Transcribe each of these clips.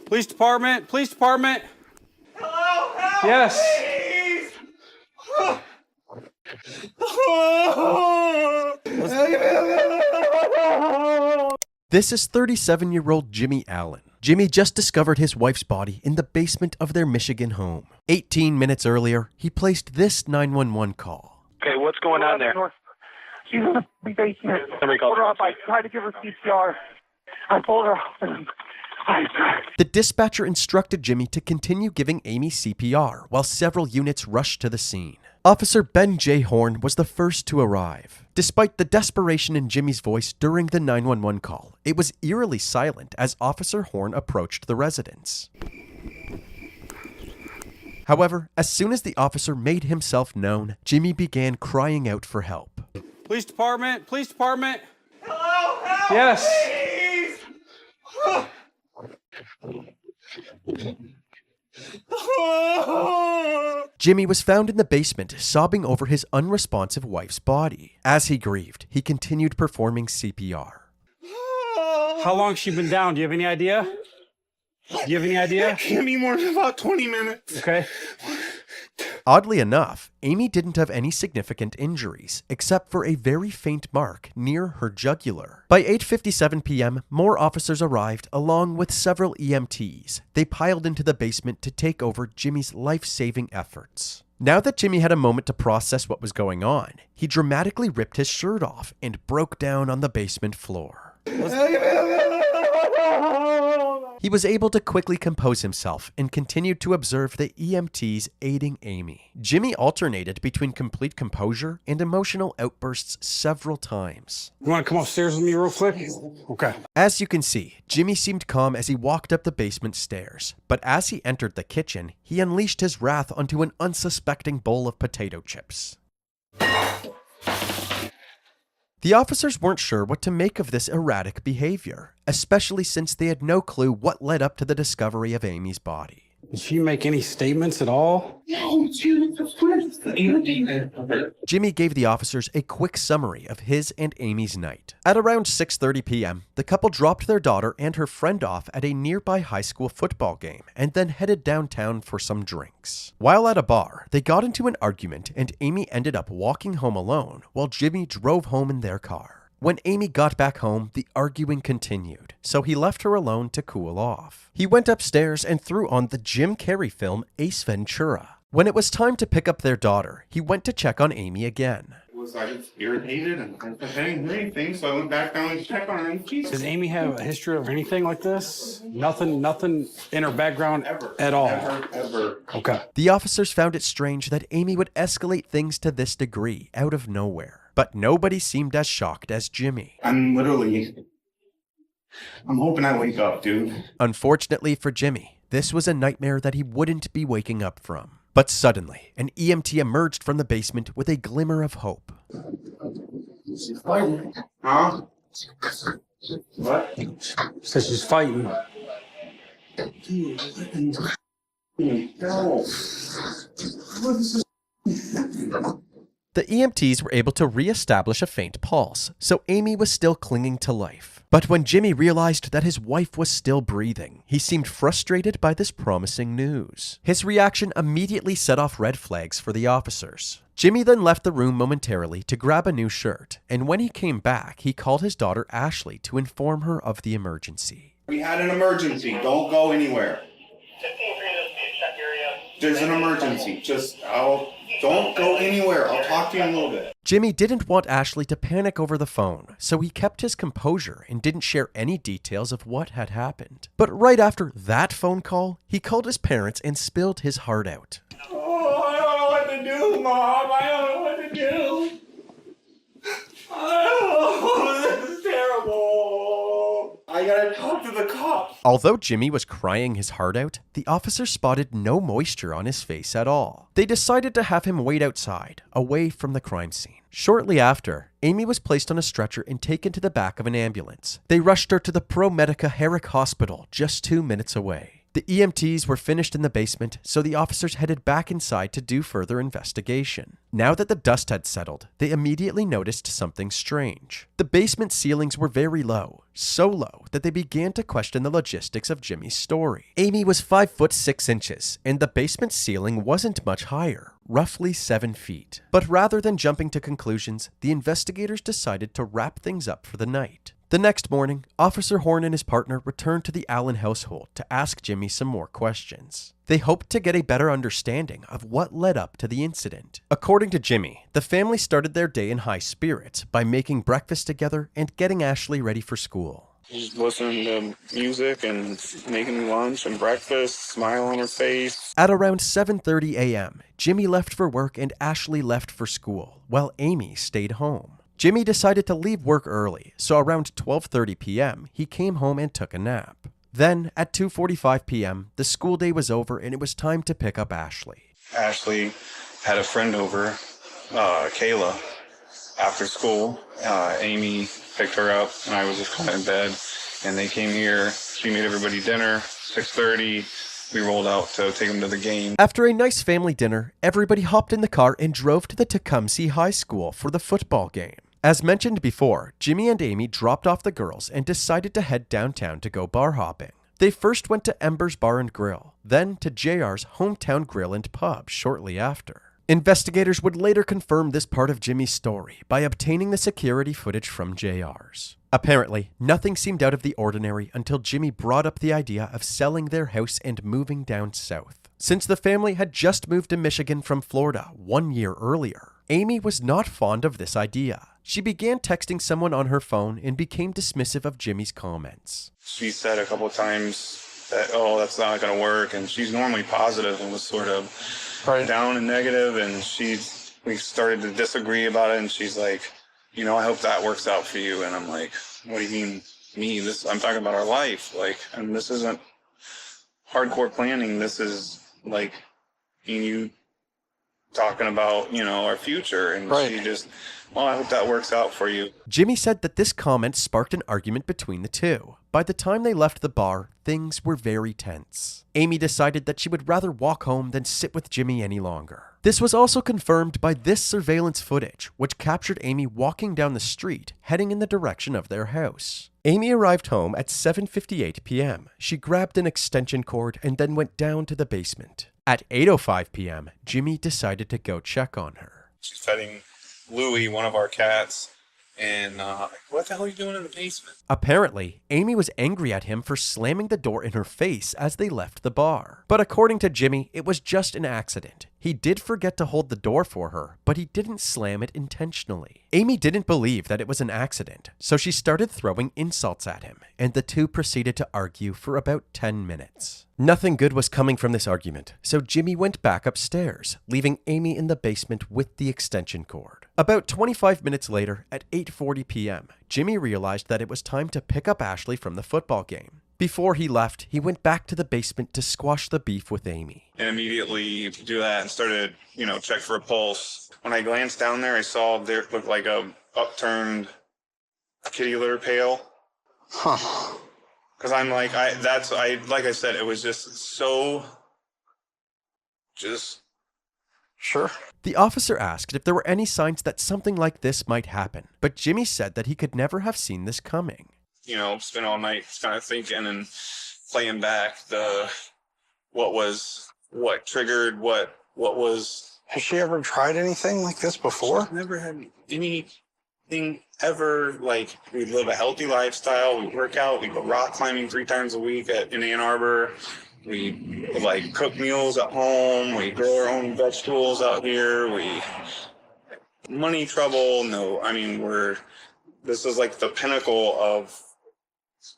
Police department, police department. Hello, help, Yes. please. This is 37-year-old Jimmy Allen. Jimmy just discovered his wife's body in the basement of their Michigan home. 18 minutes earlier, he placed this 911 call. Okay, what's going on there? She's in the basement. Somebody called. Pulled her up. I tried to give her CPR. I pulled her up. The dispatcher instructed Jimmy to continue giving Amy CPR while several units rushed to the scene. Officer Ben J. Horn was the first to arrive. Despite the desperation in Jimmy's voice during the 911 call, it was eerily silent as Officer Horn approached the residence. However, as soon as the officer made himself known, Jimmy began crying out for help. Police department, police department. Hello, help, Yes. please. Jimmy was found in the basement, sobbing over his unresponsive wife's body. As he grieved, he continued performing CPR. How long's she been down? Do you have any idea? Do you have any idea? Can't be more than about 20 minutes. Okay. Oddly enough, Amy didn't have any significant injuries, except for a very faint mark near her jugular. By 8:57 p.m., more officers arrived along with several EMTs. They piled into the basement to take over Jimmy's life-saving efforts. Now that Jimmy had a moment to process what was going on, he dramatically ripped his shirt off and broke down on the basement floor. He was able to quickly compose himself and continued to observe the EMTs aiding Amy. Jimmy alternated between complete composure and emotional outbursts several times. You want to come upstairs with me real quick? Okay. As you can see, Jimmy seemed calm as he walked up the basement stairs, but as he entered the kitchen, he unleashed his wrath onto an unsuspecting bowl of potato chips. The officers weren't sure what to make of this erratic behavior, especially since they had no clue what led up to the discovery of Amy's body. Did she make any statements at all? No, she was the first thing. Jimmy gave the officers a quick summary of his and Amy's night. At around 6:30 p.m., the couple dropped their daughter and her friend off at a nearby high school football game and then headed downtown for some drinks. While at a bar, they got into an argument and Amy ended up walking home alone while Jimmy drove home in their car. When Amy got back home, the arguing continued, so he left her alone to cool off. He went upstairs and threw on the Jim Carrey film Ace Ventura. When it was time to pick up their daughter, he went to check on Amy again. I was irritated and I didn't hear anything, so I went back down and checked on her. And Does Amy have a history of anything like this? Nothing in her background at all? Ever. Okay. The officers found it strange that Amy would escalate things to this degree out of nowhere. But nobody seemed as shocked as Jimmy. I'm hoping I wake up, dude. Unfortunately for Jimmy, this was a nightmare that he wouldn't be waking up from. But suddenly, an EMT emerged from the basement with a glimmer of hope. Huh? What? Says she's fighting. No. The EMTs were able to re-establish a faint pulse, so Amy was still clinging to life. But when Jimmy realized that his wife was still breathing, he seemed frustrated by this promising news. His reaction immediately set off red flags for the officers. Jimmy then left the room momentarily to grab a new shirt, and when he came back, he called his daughter Ashley to inform her of the emergency. We had an emergency. Don't go anywhere. There's an emergency. Don't go anywhere. I'll talk to you in a little bit. Jimmy didn't want Ashley to panic over the phone, so he kept his composure and didn't share any details of what had happened. But right after that phone call, he called his parents and spilled his heart out. Oh, I don't know what to do, Mom. I don't know what to do. Oh, this is terrible. I gotta talk to the cops. Although Jimmy was crying his heart out, the officers spotted no moisture on his face at all. They decided to have him wait outside, away from the crime scene. Shortly after, Amy was placed on a stretcher and taken to the back of an ambulance. They rushed her to the ProMedica Herrick Hospital, just 2 minutes away. The EMTs were finished in the basement, so the officers headed back inside to do further investigation. Now that the dust had settled, they immediately noticed something strange. The basement ceilings were very low, so low that they began to question the logistics of Jimmy's story. Amy was 5 foot 6 inches, and the basement ceiling wasn't much higher, roughly 7 feet. But rather than jumping to conclusions, the investigators decided to wrap things up for the night. The next morning, Officer Horn and his partner returned to the Allen household to ask Jimmy some more questions. They hoped to get a better understanding of what led up to the incident. According to Jimmy, the family started their day in high spirits by making breakfast together and getting Ashley ready for school. Just listening to music and making lunch and breakfast, smile on her face. At around 7:30 a.m., Jimmy left for work and Ashley left for school, while Amy stayed home. Jimmy decided to leave work early, so around 12:30 p.m., he came home and took a nap. Then, at 2:45 p.m., the school day was over and it was time to pick up Ashley. Ashley had a friend over, Kayla, after school. Amy picked her up and I was just kind of in bed. And they came here, she made everybody dinner, 6:30. We rolled out to take them to the game. After a nice family dinner, everybody hopped in the car and drove to the Tecumseh High School for the football game. As mentioned before, Jimmy and Amy dropped off the girls and decided to head downtown to go bar hopping. They first went to Ember's Bar and Grill, then to JR's Hometown Grill and Pub shortly after. Investigators would later confirm this part of Jimmy's story by obtaining the security footage from JR's. Apparently, nothing seemed out of the ordinary until Jimmy brought up the idea of selling their house and moving down south. Since the family had just moved to Michigan from Florida 1 year earlier, Amy was not fond of this idea. She began texting someone on her phone and became dismissive of Jimmy's comments. She said a couple of times that, oh, that's not going to work. And she's normally positive and was sort of down and negative. And we started to disagree about it. And she's like, you know, I hope that works out for you. And I'm like, what do you mean me? I'm talking about our life. Like, and this isn't hardcore planning. This is like you talking about, you know, our future. And she just, well, I hope that works out for you. Jimmy said that this comment sparked an argument between the two. By the time they left the bar, things were very tense. Amy decided that she would rather walk home than sit with Jimmy any longer. This was also confirmed by this surveillance footage, which captured Amy walking down the street, heading in the direction of their house. Amy arrived home at 7:58 p.m. She grabbed an extension cord and then went down to the basement. At 8:05 p.m., Jimmy decided to go check on her. She's petting Louie, one of our cats, and what the hell are you doing in the basement? Apparently, Amy was angry at him for slamming the door in her face as they left the bar. But according to Jimmy, it was just an accident. He did forget to hold the door for her, but he didn't slam it intentionally. Amy didn't believe that it was an accident, so she started throwing insults at him, and the two proceeded to argue for about 10 minutes. Nothing good was coming from this argument, so Jimmy went back upstairs, leaving Amy in the basement with the extension cord. About 25 minutes later, at 8:40 p.m., Jimmy realized that it was time to pick up Ashley from the football game. Before he left, he went back to the basement to squash the beef with Amy. And immediately do that and started, you know, check for a pulse. When I glanced down there, I saw there looked like a upturned kitty litter pail. Huh. Because I'm like, like I said, it was just so, Sure. The officer asked if there were any signs that something like this might happen, but Jimmy said that he could never have seen this coming. you know, spent all night kind of thinking and playing back what triggered what was. Has she ever tried anything like this before? She's never had anything ever. Like, we live a healthy lifestyle. We work out. We go rock climbing 3 times a week in Ann Arbor. We like cook meals at home. We grow our own vegetables out here. Money trouble. No, I mean, this is like the pinnacle of,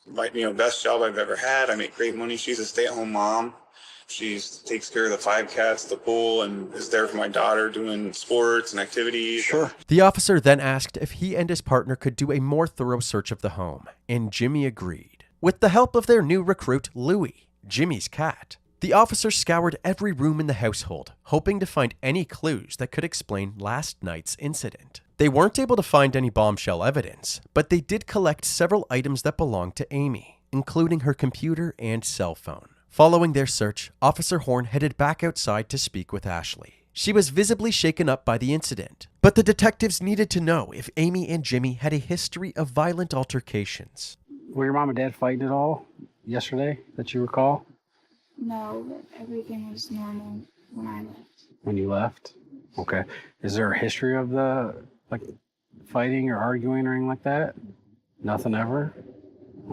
like, you know, best job I've ever had. I make great money. She's a stay-at-home mom. She takes care of the 5 cats, the pool, and is there for my daughter doing sports and activities. Sure. The officer then asked if he and his partner could do a more thorough search of the home, and Jimmy agreed. With the help of their new recruit, Louie, Jimmy's cat, the officer scoured every room in the household, hoping to find any clues that could explain last night's incident. They weren't able to find any bombshell evidence, but they did collect several items that belonged to Amy, including her computer and cell phone. Following their search, Officer Horn headed back outside to speak with Ashley. She was visibly shaken up by the incident, but the detectives needed to know if Amy and Jimmy had a history of violent altercations. Were your mom and dad fighting at all yesterday that you recall? No, but everything was normal when I left. When you left? Okay. Is there a history of the like fighting or arguing or anything like that? Nothing ever?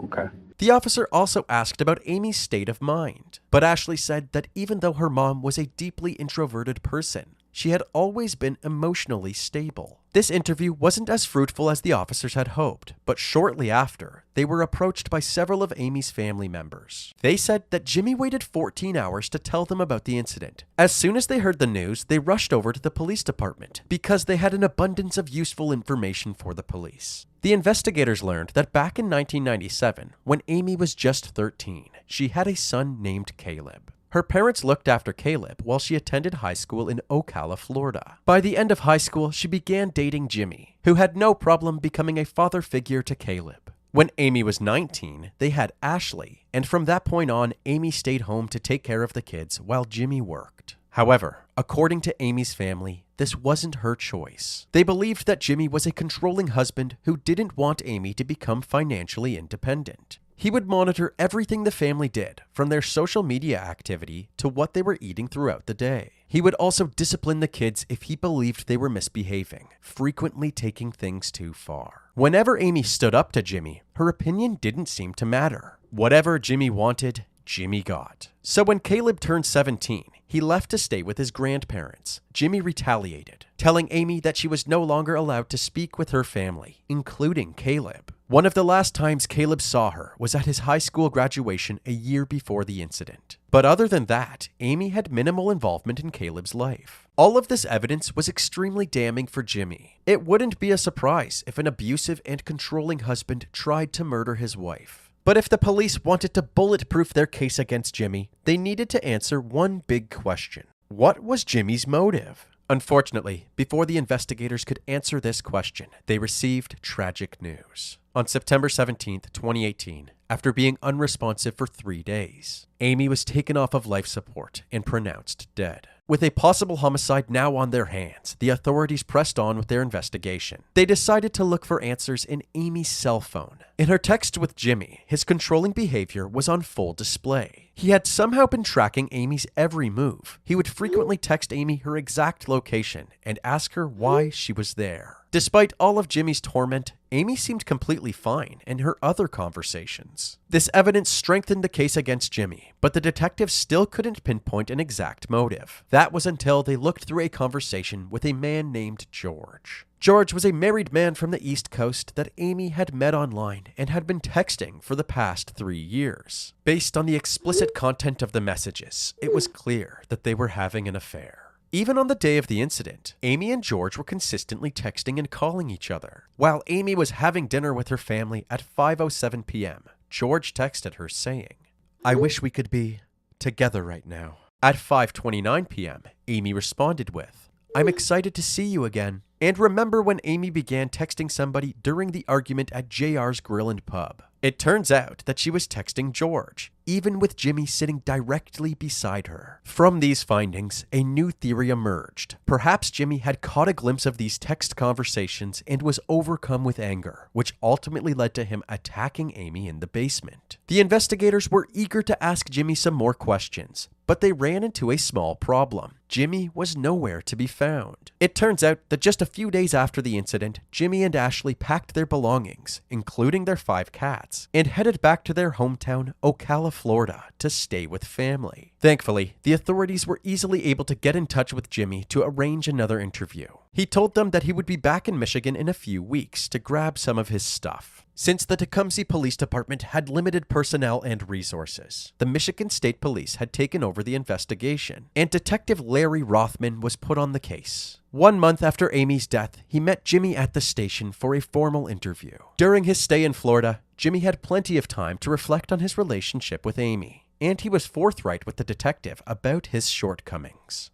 Okay. The officer also asked about Amy's state of mind, but Ashley said that even though her mom was a deeply introverted person, she had always been emotionally stable. This interview wasn't as fruitful as the officers had hoped, but shortly after, they were approached by several of Amy's family members. They said that Jimmy waited 14 hours to tell them about the incident. As soon as they heard the news, they rushed over to the police department because they had an abundance of useful information for the police. The investigators learned that back in 1997, when Amy was just 13, she had a son named Caleb. Her parents looked after Caleb while she attended high school in Ocala, Florida. By the end of high school, she began dating Jimmy, who had no problem becoming a father figure to Caleb. When Amy was 19, they had Ashley, and from that point on, Amy stayed home to take care of the kids while Jimmy worked. However, according to Amy's family, this wasn't her choice. They believed that Jimmy was a controlling husband who didn't want Amy to become financially independent. He would monitor everything the family did, from their social media activity to what they were eating throughout the day. He would also discipline the kids if he believed they were misbehaving, frequently taking things too far. Whenever Amy stood up to Jimmy, her opinion didn't seem to matter. Whatever Jimmy wanted, Jimmy got. So when Caleb turned 17, he left to stay with his grandparents. Jimmy retaliated, telling Amy that she was no longer allowed to speak with her family, including Caleb. One of the last times Caleb saw her was at his high school graduation a year before the incident. But other than that, Amy had minimal involvement in Caleb's life. All of this evidence was extremely damning for Jimmy. It wouldn't be a surprise if an abusive and controlling husband tried to murder his wife. But if the police wanted to bulletproof their case against Jimmy, they needed to answer one big question. What was Jimmy's motive? Unfortunately, before the investigators could answer this question, they received tragic news. On September 17, 2018, after being unresponsive for 3 days, Amy was taken off of life support and pronounced dead. With a possible homicide now on their hands, the authorities pressed on with their investigation. They decided to look for answers in Amy's cell phone. In her text with Jimmy, his controlling behavior was on full display. He had somehow been tracking Amy's every move. He would frequently text Amy her exact location and ask her why she was there. Despite all of Jimmy's torment, Amy seemed completely fine in her other conversations. This evidence strengthened the case against Jimmy, but the detectives still couldn't pinpoint an exact motive. That was until they looked through a conversation with a man named George. George was a married man from the East Coast that Amy had met online and had been texting for the past 3 years. Based on the explicit content of the messages, it was clear that they were having an affair. Even on the day of the incident, Amy and George were consistently texting and calling each other. While Amy was having dinner with her family at 5:07 p.m., George texted her saying, "I wish we could be together right now." At 5:29 p.m., Amy responded with, "I'm excited to see you again." And remember when Amy began texting somebody during the argument at JR's Grill and Pub? It turns out that she was texting George, even with Jimmy sitting directly beside her. From these findings, a new theory emerged. Perhaps Jimmy had caught a glimpse of these text conversations and was overcome with anger, which ultimately led to him attacking Amy in the basement. The investigators were eager to ask Jimmy some more questions, but they ran into a small problem. Jimmy was nowhere to be found. It turns out that just a few days after the incident, Jimmy and Ashley packed their belongings, including their 5 cats, and headed back to their hometown, Ocala, Florida, to stay with family. Thankfully, the authorities were easily able to get in touch with Jimmy to arrange another interview. He told them that he would be back in Michigan in a few weeks to grab some of his stuff. Since the Tecumseh Police Department had limited personnel and resources, the Michigan State Police had taken over the investigation, and Detective Larry Rothman was put on the case. 1 month after Amy's death, he met Jimmy at the station for a formal interview. During his stay in Florida, Jimmy had plenty of time to reflect on his relationship with Amy, and he was forthright with the detective about his shortcomings.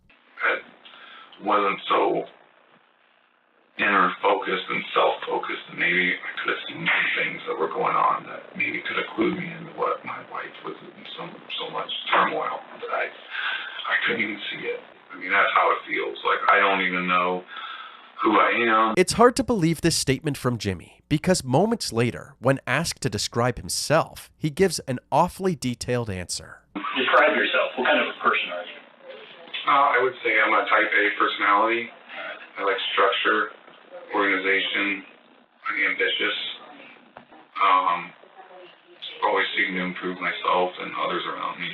It wasn't so inner focused and self-focused, and maybe I could have seen some things that were going on that maybe could have clued me into what my wife was in so much turmoil that I couldn't even see it. I mean, that's how it feels. Like, I don't even know who I am. It's hard to believe this statement from Jimmy because moments later, when asked to describe himself, he gives an awfully detailed answer. Describe yourself. What kind of a person are you? I would say I'm a type A personality. I like structure, organization. I'm ambitious. Always seeking to improve myself and others around me.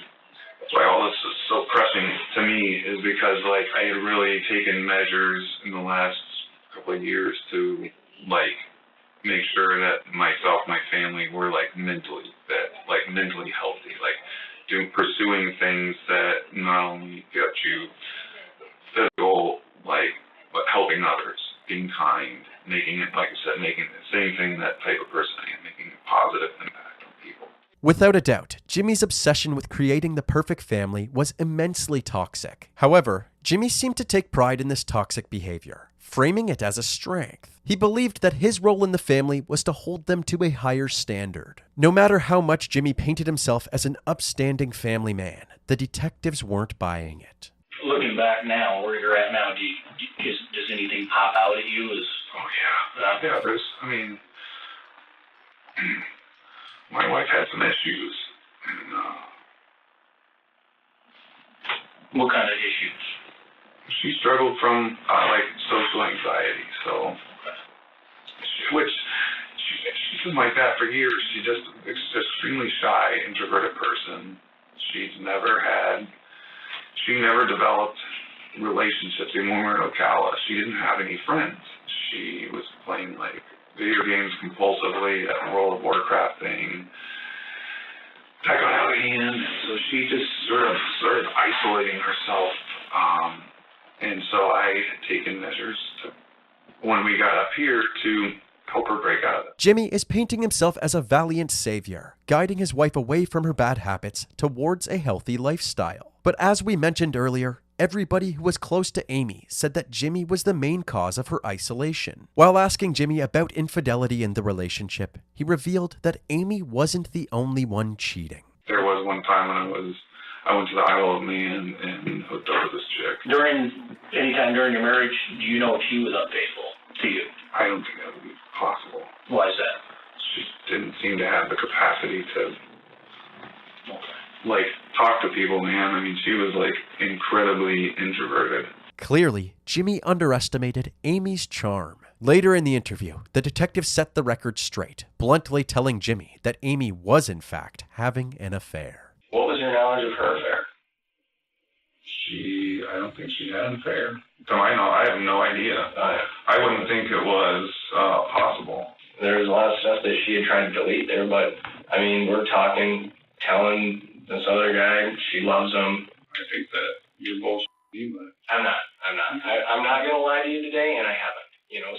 That's why all this is so pressing to me, is because like I had really taken measures in the last couple of years to like make sure that myself, my family were like mentally fit, like mentally healthy, like pursuing things that not only get you physical, like, but helping others, being kind, making it, like I said, making the same thing, that type of person I am, making a positive impact on people. Without a doubt, Jimmy's obsession with creating the perfect family was immensely toxic. However, Jimmy seemed to take pride in this toxic behavior, framing it as a strength. He believed that his role in the family was to hold them to a higher standard. No matter how much Jimmy painted himself as an upstanding family man, the detectives weren't buying it. Looking back now, where you're at now, does anything pop out at you? Yeah, there's, I mean, my wife had some issues, and What kind of issues? she struggled from like social anxiety, so she's been like that for years. She's just extremely shy, introverted person. She never developed relationships in Ocala. She didn't have any friends. She was playing like video games compulsively, that World of Warcraft thing. That got out of hand, so she just sort of started isolating herself. And so I had taken measures when we got up here to help her break out of it. Jimmy is painting himself as a valiant savior, guiding his wife away from her bad habits towards a healthy lifestyle. But as we mentioned earlier, everybody who was close to Amy said that Jimmy was the main cause of her isolation. While asking Jimmy about infidelity in the relationship, he revealed that Amy wasn't the only one cheating. There was one time when I went to the Isle of Man and hooked up with this chick. Any time during your marriage, do you know if she was unfaithful to you? I don't think that would be possible. Why is that? She didn't seem to have the capacity to like talk to people, man. I mean, she was like incredibly introverted. Clearly, Jimmy underestimated Amy's charm. Later in the interview, the detective set the record straight, bluntly telling Jimmy that Amy was in fact having an affair. What was your knowledge of her affair? I don't think she had an affair. I have no idea. I wouldn't think it was possible. There was a lot of stuff that she had tried to delete there, but I mean, we're talking, telling this other guy she loves him. I think that you're bullshit, but I'm not. I'm not gonna lie to you today, and I haven't.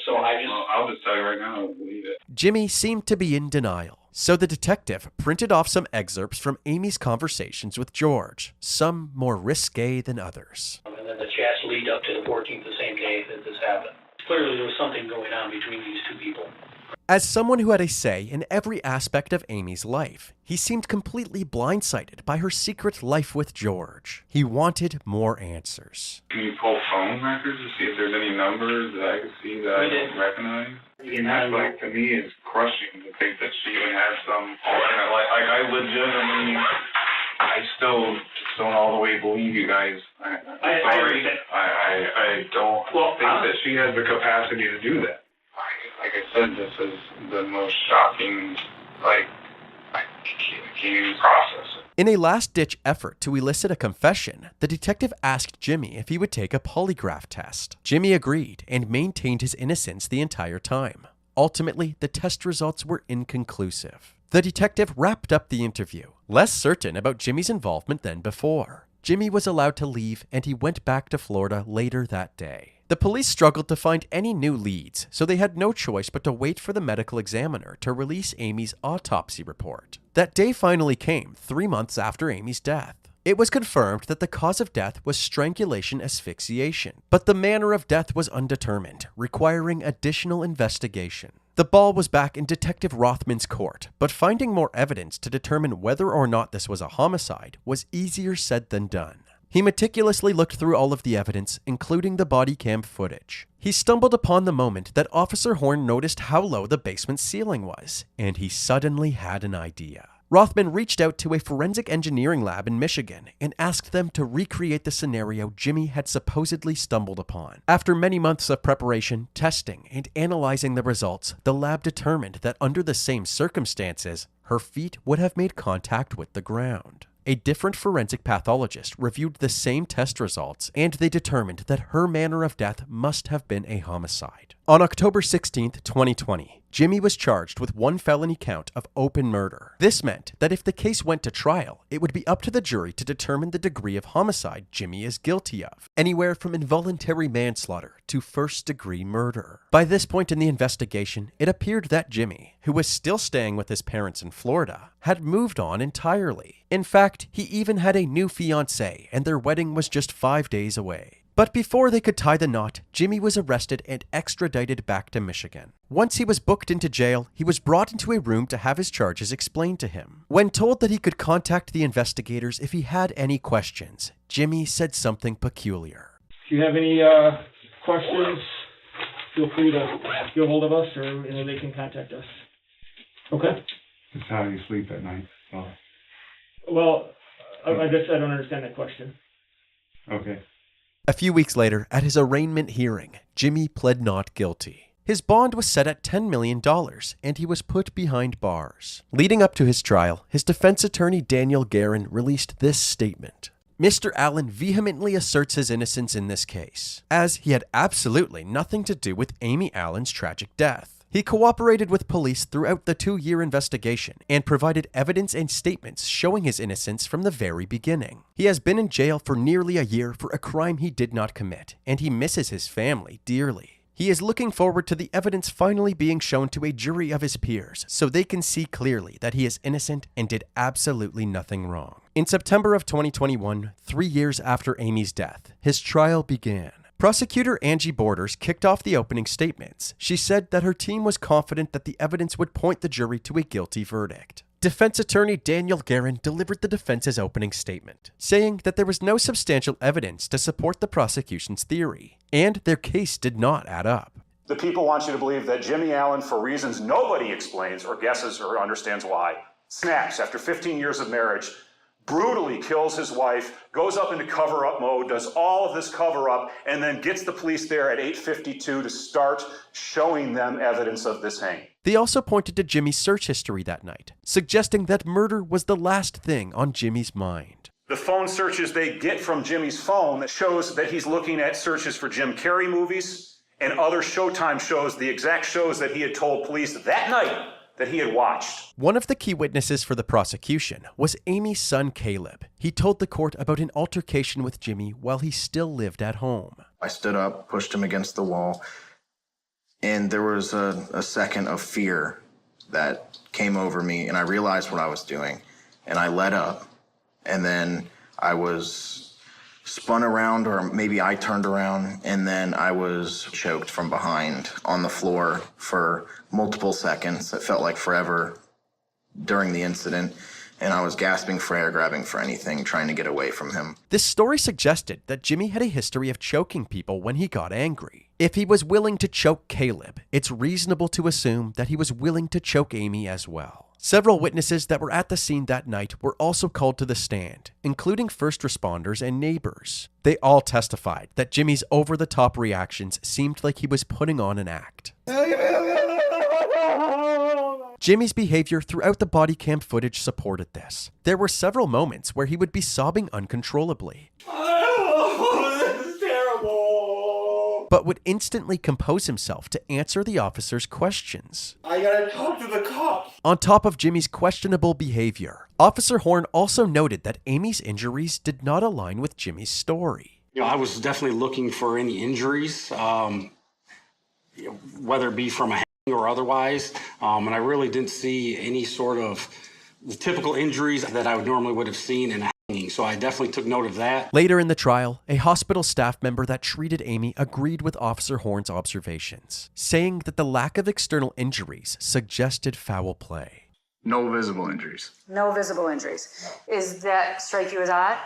So I'll just tell you right now, I don't believe it. Jimmy seemed to be in denial, so the detective printed off some excerpts from Amy's conversations with George, some more risque than others. And then the chats lead up to the 14th, the same day that this happened. Clearly there was something going on between these two people. As someone who had a say in every aspect of Amy's life, he seemed completely blindsided by her secret life with George. He wanted more answers. Can you pull phone records to see if there's any numbers that I can see that I don't recognize? And that's like, to me, it's crushing to think that she even has some, I legitimately, I still don't all the way believe you guys. I don't think that she has the capacity to do that. Like I said, this is the most shocking, I can't even process it. In a last-ditch effort to elicit a confession, the detective asked Jimmy if he would take a polygraph test. Jimmy agreed and maintained his innocence the entire time. Ultimately, the test results were inconclusive. The detective wrapped up the interview, less certain about Jimmy's involvement than before. Jimmy was allowed to leave, and he went back to Florida later that day. The police struggled to find any new leads, so they had no choice but to wait for the medical examiner to release Amy's autopsy report. That day finally came 3 months after Amy's death. It was confirmed that the cause of death was strangulation asphyxiation, but the manner of death was undetermined, requiring additional investigation. The ball was back in Detective Rothman's court, but finding more evidence to determine whether or not this was a homicide was easier said than done. He meticulously looked through all of the evidence, including the body cam footage. He stumbled upon the moment that Officer Horn noticed how low the basement ceiling was, and he suddenly had an idea. Rothman reached out to a forensic engineering lab in Michigan and asked them to recreate the scenario Jimmy had supposedly stumbled upon. After many months of preparation, testing, and analyzing the results, the lab determined that under the same circumstances, her feet would have made contact with the ground. A different forensic pathologist reviewed the same test results, and they determined that her manner of death must have been a homicide. On October 16, 2020, Jimmy was charged with 1 felony count of open murder. This meant that if the case went to trial, it would be up to the jury to determine the degree of homicide Jimmy is guilty of, anywhere from involuntary manslaughter to first-degree murder. By this point in the investigation, it appeared that Jimmy, who was still staying with his parents in Florida, had moved on entirely. In fact, he even had a new fiancée, and their wedding was just 5 days away. But before they could tie the knot, Jimmy was arrested and extradited back to Michigan. Once he was booked into jail, he was brought into a room to have his charges explained to him. When told that he could contact the investigators if he had any questions, Jimmy said something peculiar. If you have any questions, feel free to get a hold of us, or they can contact us. Okay? That's how you sleep at night. Oh. Well, I guess I don't understand that question. Okay. A few weeks later, at his arraignment hearing, Jimmy pled not guilty. His bond was set at $10 million, and he was put behind bars. Leading up to his trial, his defense attorney Daniel Guerin released this statement. Mr. Allen vehemently asserts his innocence in this case, as he had absolutely nothing to do with Amy Allen's tragic death. He cooperated with police throughout the 2-year investigation and provided evidence and statements showing his innocence from the very beginning. He has been in jail for nearly a year for a crime he did not commit, and he misses his family dearly. He is looking forward to the evidence finally being shown to a jury of his peers so they can see clearly that he is innocent and did absolutely nothing wrong. In September of 2021, 3 years after Amy's death, his trial began. Prosecutor Angie Borders kicked off the opening statements. She said that her team was confident that the evidence would point the jury to a guilty verdict. Defense attorney Daniel Guerin delivered the defense's opening statement, saying that there was no substantial evidence to support the prosecution's theory, and their case did not add up. The people want you to believe that Jimmy Allen, for reasons nobody explains or guesses or understands why, snaps after 15 years of marriage, brutally kills his wife, goes up into cover-up mode, does all of this cover-up, and then gets the police there at 8:52 to start showing them evidence of this hanging. They also pointed to Jimmy's search history that night, suggesting that murder was the last thing on Jimmy's mind. The phone searches they get from Jimmy's phone shows that he's looking at searches for Jim Carrey movies and other Showtime shows, the exact shows that he had told police that night that he had watched. One of the key witnesses for the prosecution was Amy's son Caleb. He told the court about an altercation with Jimmy while he still lived at home. I stood up, pushed him against the wall, and there was a second of fear that came over me, and I realized what I was doing, and I let up, and then I was spun around, or maybe I turned around, and then I was choked from behind on the floor for multiple seconds. It felt like forever during the incident, and I was gasping for air, grabbing for anything, trying to get away from him. This story suggested that Jimmy had a history of choking people when he got angry. If he was willing to choke Caleb, it's reasonable to assume that he was willing to choke Amy as well. Several witnesses that were at the scene that night were also called to the stand, including first responders and neighbors. They all testified that Jimmy's over-the-top reactions seemed like he was putting on an act. Jimmy's behavior throughout the body cam footage supported this. There were several moments where he would be sobbing uncontrollably, This is terrible. but would instantly compose himself to answer the officer's questions. I gotta talk to the cops. On top of Jimmy's questionable behavior, Officer Horn also noted that Amy's injuries did not align with Jimmy's story. I was definitely looking for any injuries, whether it be from a hang or otherwise, and I really didn't see any sort of the typical injuries that I normally would have seen in a So I definitely took note of that. Later in the trial, a hospital staff member that treated Amy agreed with Officer Horn's observations, saying that the lack of external injuries suggested foul play. No visible injuries. No visible injuries. Is that strike you as odd?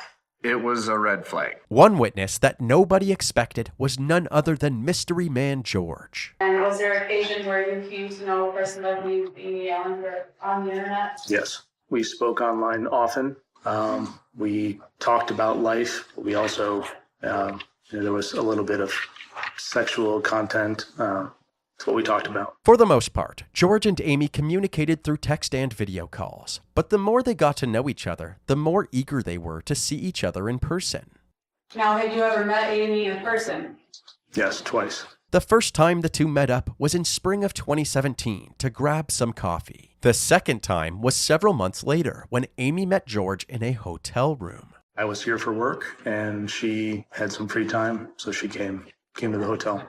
It was a red flag. One witness that nobody expected was none other than Mystery Man George. And was there an occasion where you came to know a person like Amy Allen on the internet? Yes, we spoke online often. We talked about life. We also, there was a little bit of sexual content. That's what we talked about. For the most part, George and Amy communicated through text and video calls. But the more they got to know each other, the more eager they were to see each other in person. Now, had you ever met Amy in person? Yes, twice. The first time the two met up was in spring of 2017 to grab some coffee. The second time was several months later when Amy met George in a hotel room. I was here for work, and she had some free time, so she came to the hotel.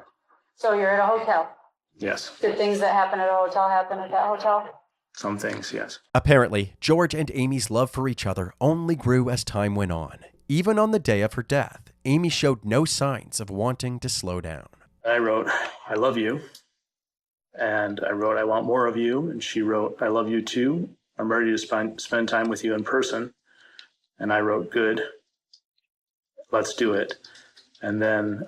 So you're at a hotel? Yes. Did things that happen at a hotel happen at that hotel? Some things, yes. Apparently, George and Amy's love for each other only grew as time went on. Even on the day of her death, Amy showed no signs of wanting to slow down. I wrote, I love you. And I wrote, I want more of you. And she wrote, I love you too. I'm ready to spend time with you in person. And I wrote, good. Let's do it. And then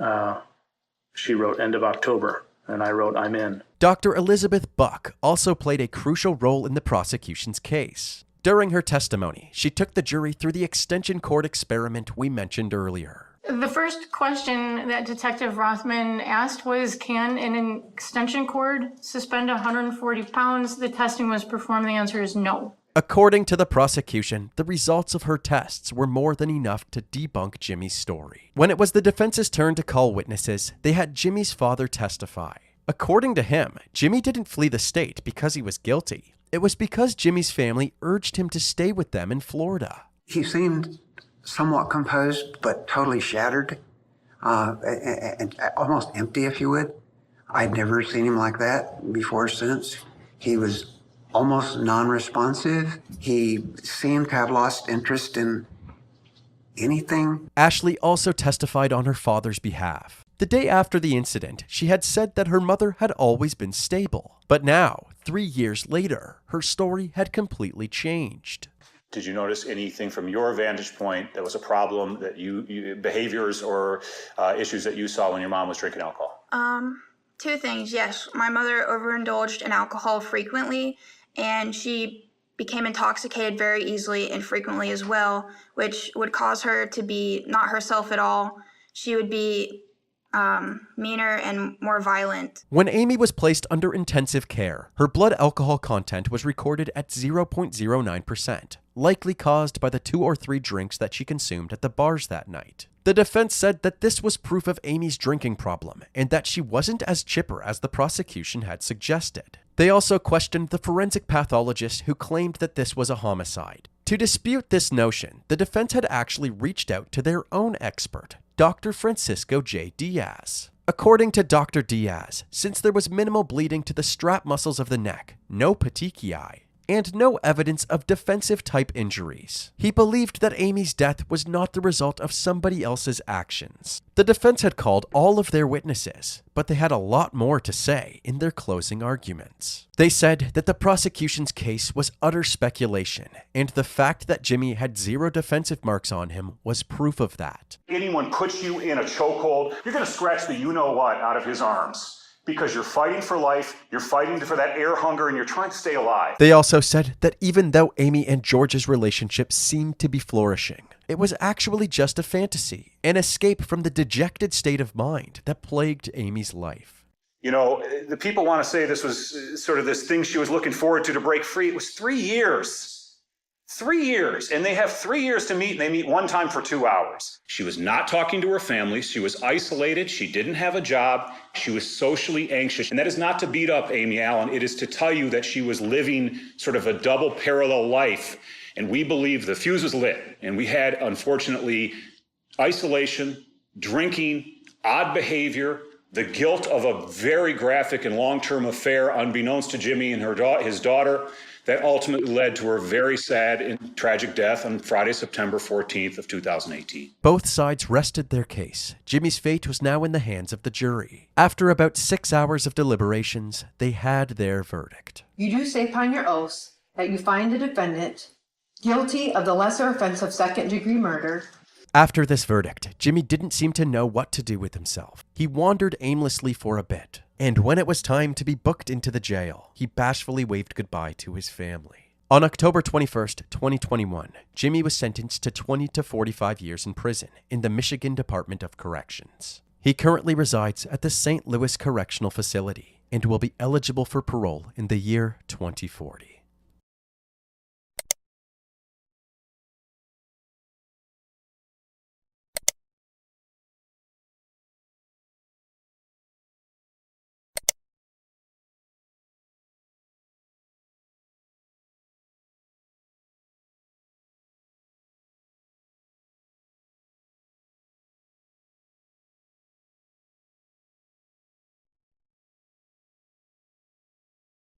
she wrote, end of October. And I wrote, I'm in. Dr. Elizabeth Buck also played a crucial role in the prosecution's case. During her testimony, she took the jury through the extension cord experiment we mentioned earlier. The first question that Detective Rothman asked was, can an extension cord suspend 140 pounds? The testing was performed. The answer is no. According to the prosecution, the results of her tests were more than enough to debunk Jimmy's story. When it was the defense's turn to call witnesses, they had Jimmy's father testify. According to him, Jimmy didn't flee the state because he was guilty. It was because Jimmy's family urged him to stay with them in Florida. He seemed somewhat composed, but totally shattered, and almost empty, if you would. I'd never seen him like that before or since. He was almost non-responsive. He seemed to have lost interest in anything. Ashley also testified on her father's behalf. The day after the incident, she had said that her mother had always been stable. But now, 3 years later, her story had completely changed. Did you notice anything from your vantage point that was a problem that you behaviors or issues that you saw when your mom was drinking alcohol? Two things. Yes, my mother overindulged in alcohol frequently, and she became intoxicated very easily and frequently as well, which would cause her to be not herself at all. She would be meaner and more violent. When Amy was placed under intensive care, her blood alcohol content was recorded at 0.09%, likely caused by the 2 or 3 drinks that she consumed at the bars that night. The defense said that this was proof of Amy's drinking problem and that she wasn't as chipper as the prosecution had suggested. They also questioned the forensic pathologist who claimed that this was a homicide. To dispute this notion, the defense had actually reached out to their own expert, Dr. Francisco J. Diaz. According to Dr. Diaz, since there was minimal bleeding to the strap muscles of the neck, no petechiae, and no evidence of defensive-type injuries, he believed that Amy's death was not the result of somebody else's actions. The defense had called all of their witnesses, but they had a lot more to say in their closing arguments. They said that the prosecution's case was utter speculation, and the fact that Jimmy had 0 defensive marks on him was proof of that. Anyone puts you in a chokehold, you're going to scratch the you-know-what out of his arms. Because you're fighting for life, you're fighting for that air hunger, and you're trying to stay alive. They also said that even though Amy and George's relationship seemed to be flourishing, it was actually just a fantasy, an escape from the dejected state of mind that plagued Amy's life. You know, the people want to say this was sort of this thing she was looking forward to break free. It was 3 years. 3 years, and they have 3 years to meet, and they meet one time for 2 hours. She was not talking to her family. She was isolated. She didn't have a job. She was socially anxious. And that is not to beat up Amy Allen. It is to tell you that she was living sort of a double parallel life. And we believe the fuse was lit. And we had, unfortunately, isolation, drinking, odd behavior, the guilt of a very graphic and long-term affair unbeknownst to Jimmy and his daughter. that ultimately led to her very sad and tragic death on Friday, September 14th of 2018. Both sides rested their case. Jimmy's fate was now in the hands of the jury. After about 6 hours of deliberations, they had their verdict. You do say upon your oaths that you find the defendant guilty of the lesser offense of second-degree murder. After this verdict, Jimmy didn't seem to know what to do with himself. He wandered aimlessly for a bit, and when it was time to be booked into the jail, he bashfully waved goodbye to his family. On October 21st, 2021, Jimmy was sentenced to 20 to 45 years in prison in the Michigan Department of Corrections. He currently resides at the St. Louis Correctional Facility and will be eligible for parole in the year 2040.